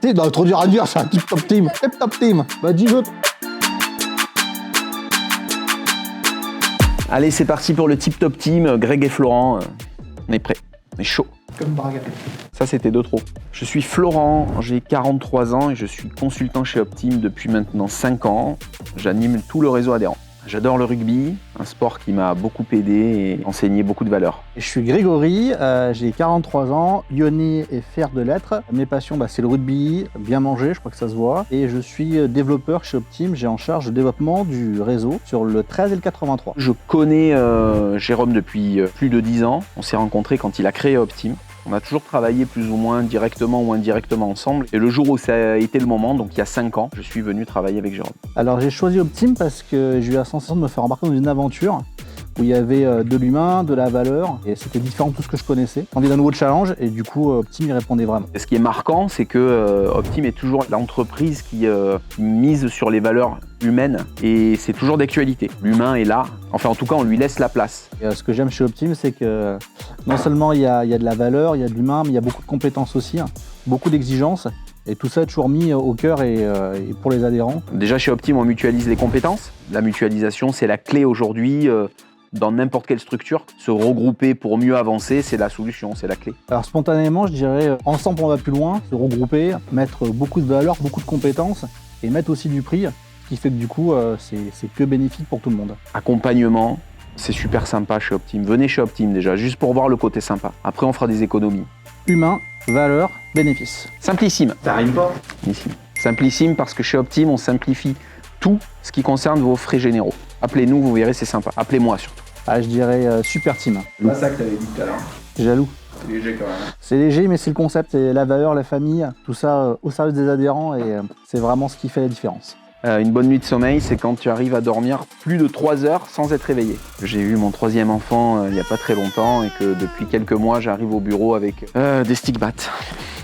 C'est trop dur à dire ça, Tip Top Team. Tip Top Team. Bah dis-je. Allez, c'est parti pour le Tip Top Team. Greg et Florent, on est prêts, on est chaud. Comme Baragapé. Ça, c'était de trop. Je suis Florent, j'ai 43 ans et je suis consultant chez Optim depuis maintenant 5 ans. J'anime tout le réseau adhérent. J'adore le rugby, un sport qui m'a beaucoup aidé et enseigné beaucoup de valeurs. Je suis Grégory, j'ai 43 ans, lyonnais et fier de l'être. Mes passions, c'est le rugby, bien manger, je crois que ça se voit. Et je suis développeur chez Optim, j'ai en charge le développement du réseau sur le 13 et le 83. Je connais Jérôme depuis plus de 10 ans. On s'est rencontrés quand il a créé Optim. On a toujours travaillé plus ou moins directement ou indirectement ensemble. Et le jour où ça a été le moment, donc il y a 5 ans, je suis venu travailler avec Jérôme. Alors j'ai choisi Optim parce que j'ai eu la sensation de me faire embarquer dans une aventure où il y avait de l'humain, de la valeur, et c'était différent de tout ce que je connaissais. J'ai envie d'un nouveau challenge, et du coup, Optim y répondait vraiment. Et ce qui est marquant, c'est que Optim est toujours l'entreprise qui mise sur les valeurs humaines, et c'est toujours d'actualité. L'humain est là, enfin en tout cas, on lui laisse la place. Et, ce que j'aime chez Optim, c'est que non seulement il y a de la valeur, il y a de l'humain, mais il y a beaucoup de compétences aussi, beaucoup d'exigences. Et tout ça est toujours mis au cœur et pour les adhérents. Déjà chez Optim, on mutualise les compétences. La mutualisation, c'est la clé aujourd'hui. Dans n'importe quelle structure, se regrouper pour mieux avancer, c'est la solution, c'est la clé. Alors spontanément, je dirais, ensemble on va plus loin, se regrouper, mettre beaucoup de valeur, beaucoup de compétences et mettre aussi du prix, ce qui fait que du coup, c'est que bénéfique pour tout le monde. Accompagnement, c'est super sympa chez Optim. Venez chez Optim déjà, juste pour voir le côté sympa. Après, on fera des économies. Humain, valeur, bénéfice. Simplissime. Ça rime pas. Simplissime parce que chez Optim, on simplifie tout ce qui concerne vos frais généraux. Appelez-nous, vous verrez, c'est sympa. Appelez-moi surtout. Ah, je dirais super team. C'est pas ça que t'avais dit tout à l'heure. Jaloux. C'est léger quand même. C'est léger, mais c'est le concept, c'est la valeur, la famille, tout ça au service des adhérents et c'est vraiment ce qui fait la différence. Une bonne nuit de sommeil, c'est quand tu arrives à dormir plus de 3 heures sans être réveillé. J'ai eu mon 3e enfant il n'y a pas très longtemps et que depuis quelques mois, j'arrive au bureau avec des stigmates,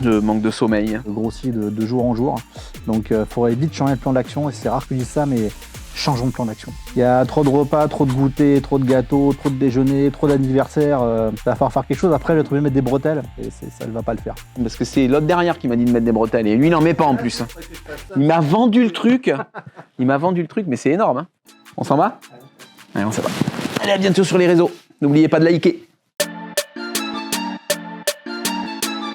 de manque de sommeil. Je grossis de jour en jour, donc il faudrait vite changer le plan d'action et c'est rare que je dise ça, mais changeons de plan d'action. Il y a trop de repas, trop de goûters, trop de gâteaux, trop de déjeuners, trop d'anniversaires. Il va falloir faire quelque chose. Après, je vais trouver mettre des bretelles et ça ne va pas le faire. Parce que c'est l'autre derrière qui m'a dit de mettre des bretelles et lui, il n'en met pas en plus. Il m'a vendu le truc. Mais c'est énorme. Hein. On s'en va ? Allez, on s'en va. Allez, à bientôt sur les réseaux. N'oubliez pas de liker.